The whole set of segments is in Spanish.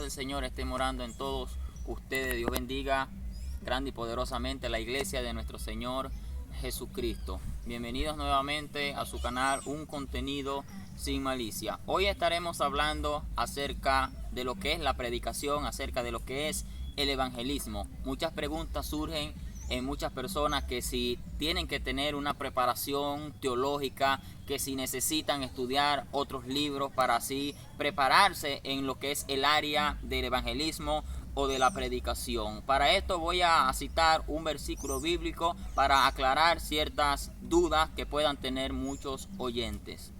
del Señor esté morando en todos ustedes. Dios bendiga grande y poderosamente la iglesia de nuestro Señor Jesucristo. Bienvenidos nuevamente a su canal Un Contenido Sin Malicia. Hoy estaremos hablando acerca de lo que es la predicación, acerca de lo que es el evangelismo. Muchas preguntas surgen en muchas personas, que si tienen que tener una preparación teológica, que si necesitan estudiar otros libros para así prepararse en lo que es el área del evangelismo o de la predicación. Para esto voy a citar un versículo bíblico para aclarar ciertas dudas que puedan tener muchos oyentes.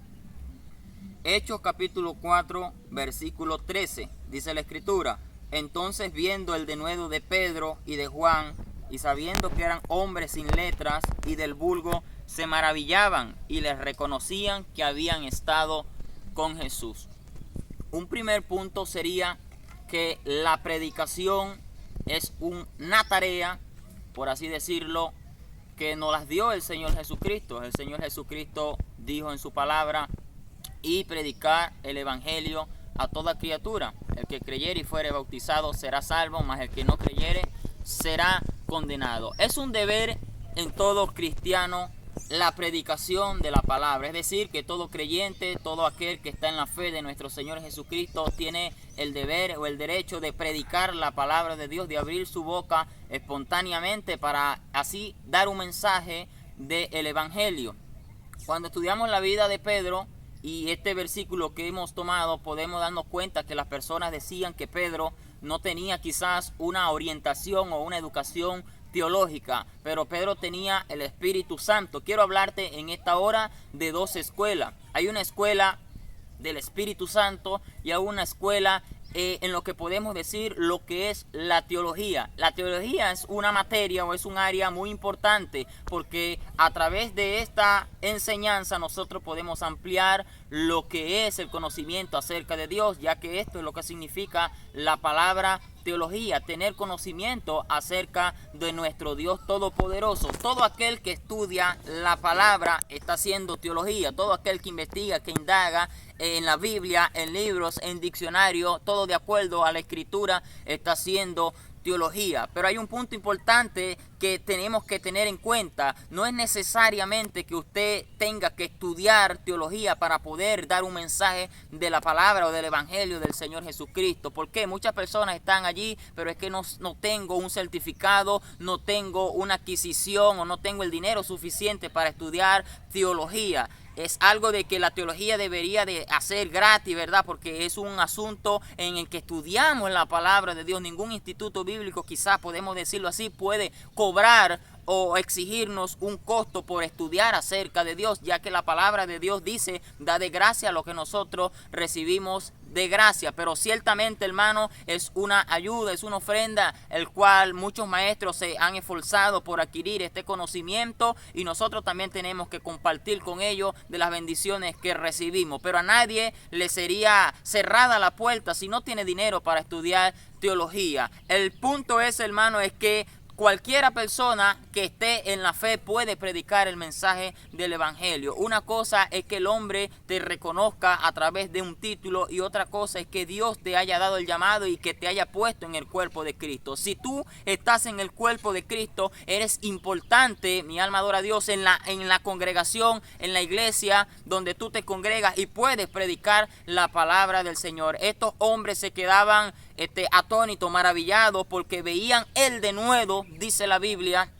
Hechos capítulo 4 versículo 13, dice la escritura: entonces, viendo el denuedo de Pedro y de Juan, y sabiendo que eran hombres sin letras y del vulgo, se maravillaban y les reconocían que habían estado con Jesús. Un primer punto sería que la predicación es una tarea, por así decirlo, que nos las dio el Señor Jesucristo. El Señor Jesucristo dijo en su palabra: y predicar el evangelio a toda criatura. El que creyere y fuere bautizado será salvo, mas el que no creyere será condenado. Es un deber en todo cristiano la predicación de la palabra, es decir, que todo creyente, todo aquel que está en la fe de nuestro Señor Jesucristo, tiene el deber o el derecho de predicar la palabra de Dios, de abrir su boca espontáneamente para así dar un mensaje del evangelio. Cuando estudiamos la vida de Pedro y este versículo que hemos tomado, podemos darnos cuenta que las personas decían que Pedro no tenía quizás una orientación o una educación teológica, pero Pedro tenía el Espíritu Santo. Quiero hablarte en esta hora de dos escuelas. Hay una escuela del Espíritu Santo y hay una escuela en lo que podemos decir lo que es la teología. La teología es una materia o es un área muy importante, porque a través de esta enseñanza nosotros podemos ampliar lo que es el conocimiento acerca de Dios, ya que esto es lo que significa la palabra teología: tener conocimiento acerca de nuestro Dios todopoderoso. Todo aquel que estudia la palabra está haciendo teología. Todo aquel que investiga, que indaga en la Biblia, en libros, en diccionario, todo de acuerdo a la escritura, está haciendo teología. Pero hay un punto importante que tenemos que tener en cuenta. No es necesariamente que usted tenga que estudiar teología para poder dar un mensaje de la palabra o del evangelio del Señor Jesucristo. Porque muchas personas están allí, pero es que no tengo un certificado, no tengo una adquisición o no tengo el dinero suficiente para estudiar teología. Es algo de que la teología debería de hacer gratis, ¿verdad? Porque es un asunto en el que estudiamos la palabra de Dios. Ningún instituto bíblico, quizás podemos decirlo así, puede cobrar o exigirnos un costo por estudiar acerca de Dios, ya que la palabra de Dios dice: da de gracia lo que nosotros recibimos de gracia. Pero ciertamente, hermano, es una ayuda, es una ofrenda, el cual muchos maestros se han esforzado por adquirir este conocimiento, y nosotros también tenemos que compartir con ellos de las bendiciones que recibimos. Pero a nadie le sería cerrada la puerta si no tiene dinero para estudiar teología. El punto es, hermano, es que cualquiera persona que esté en la fe puede predicar el mensaje del evangelio. Una cosa es que el hombre te reconozca a través de un título, y otra cosa es que Dios te haya dado el llamado y que te haya puesto en el cuerpo de Cristo. Si tú estás en el cuerpo de Cristo, eres importante, mi alma adora a Dios, en la congregación, en la iglesia donde tú te congregas, y puedes predicar la palabra del Señor. Estos hombres se quedaban atónitos, maravillados, porque veían el denuedo, dice la Biblia,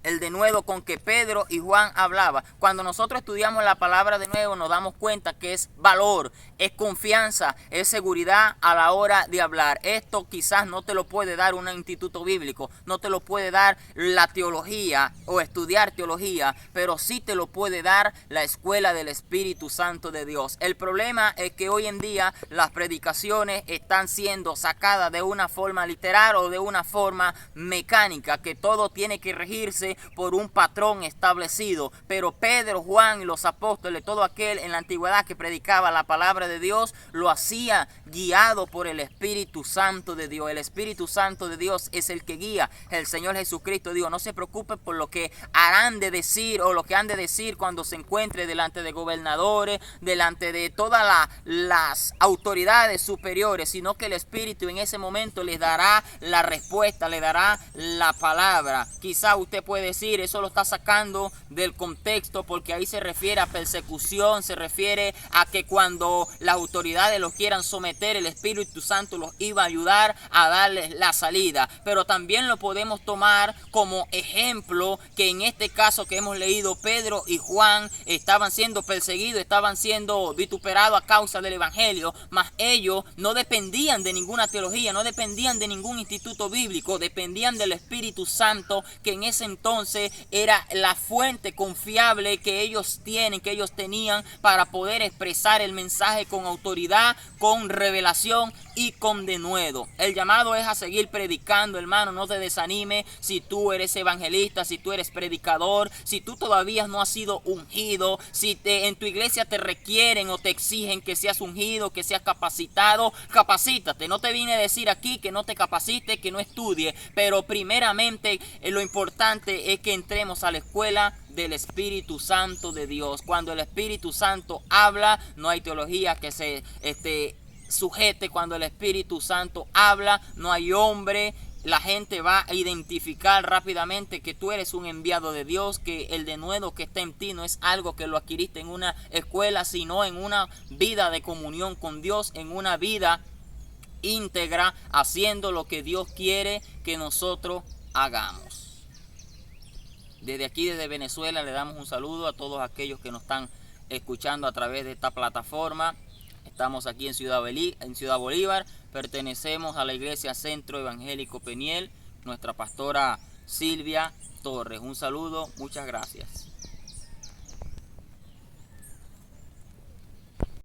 el denuedo con que Pedro y Juan hablaban. Cuando nosotros estudiamos la palabra de nuevo, nos damos cuenta que es valor, es confianza, es seguridad a la hora de hablar. Esto quizás no te lo puede dar un instituto bíblico, no te lo puede dar la teología o estudiar teología, pero sí te lo puede dar la escuela del Espíritu Santo de Dios. El problema es que hoy en día las predicaciones están siendo sacadas de una forma literal o de una forma mecánica, que todo tiene que regirse por un patrón establecido. Pero Pedro, Juan y los apóstoles, todo aquel en la antigüedad que predicaba la palabra de Dios, lo hacía guiado por el Espíritu Santo de Dios. El Espíritu Santo de Dios es el que guía. El Señor Jesucristo dijo, no se preocupen por lo que harán de decir o lo que han de decir cuando se encuentre delante de gobernadores, delante de todas las autoridades superiores, sino que el Espíritu en ese momento les dará la respuesta, le dará la palabra. Quizá usted puede decir, eso lo está sacando del contexto porque ahí se refiere a persecución, se refiere a que cuando las autoridades los quieran someter, el Espíritu Santo los iba a ayudar a darles la salida. Pero también lo podemos tomar como ejemplo que en este caso que hemos leído, Pedro y Juan estaban siendo perseguidos, estaban siendo vituperados a causa del Evangelio, mas ellos no dependían de ninguna teología, no dependían de ningún instituto bíblico, dependían del Espíritu Santo, que en ese entonces era la fuente confiable que ellos tenían para poder expresar el mensaje con autoridad, con revelación y con denuedo. El llamado es a seguir predicando, hermano. No te desanime si tú eres evangelista, si tú eres predicador, si tú todavía no has sido ungido, si en tu iglesia te requieren o te exigen que seas ungido, que seas capacitado, capacítate. No te vine a decir aquí que no te capacites, que no estudies, pero primeramente lo importante es que entremos a la escuela del Espíritu Santo de Dios. Cuando el Espíritu Santo habla, no hay teología que se sujete. Cuando el Espíritu Santo habla, no hay hombre. La gente va a identificar rápidamente que tú eres un enviado de Dios, que el denuedo que está en ti no es algo que lo adquiriste en una escuela, sino en una vida de comunión con Dios, en una vida íntegra, haciendo lo que Dios quiere que nosotros hagamos. Desde aquí, desde Venezuela, le damos un saludo a todos aquellos que nos están escuchando a través de esta plataforma. Estamos aquí en Ciudad Bolívar, pertenecemos a la Iglesia Centro Evangélico Peniel, nuestra pastora Silvia Torres. Un saludo, muchas gracias.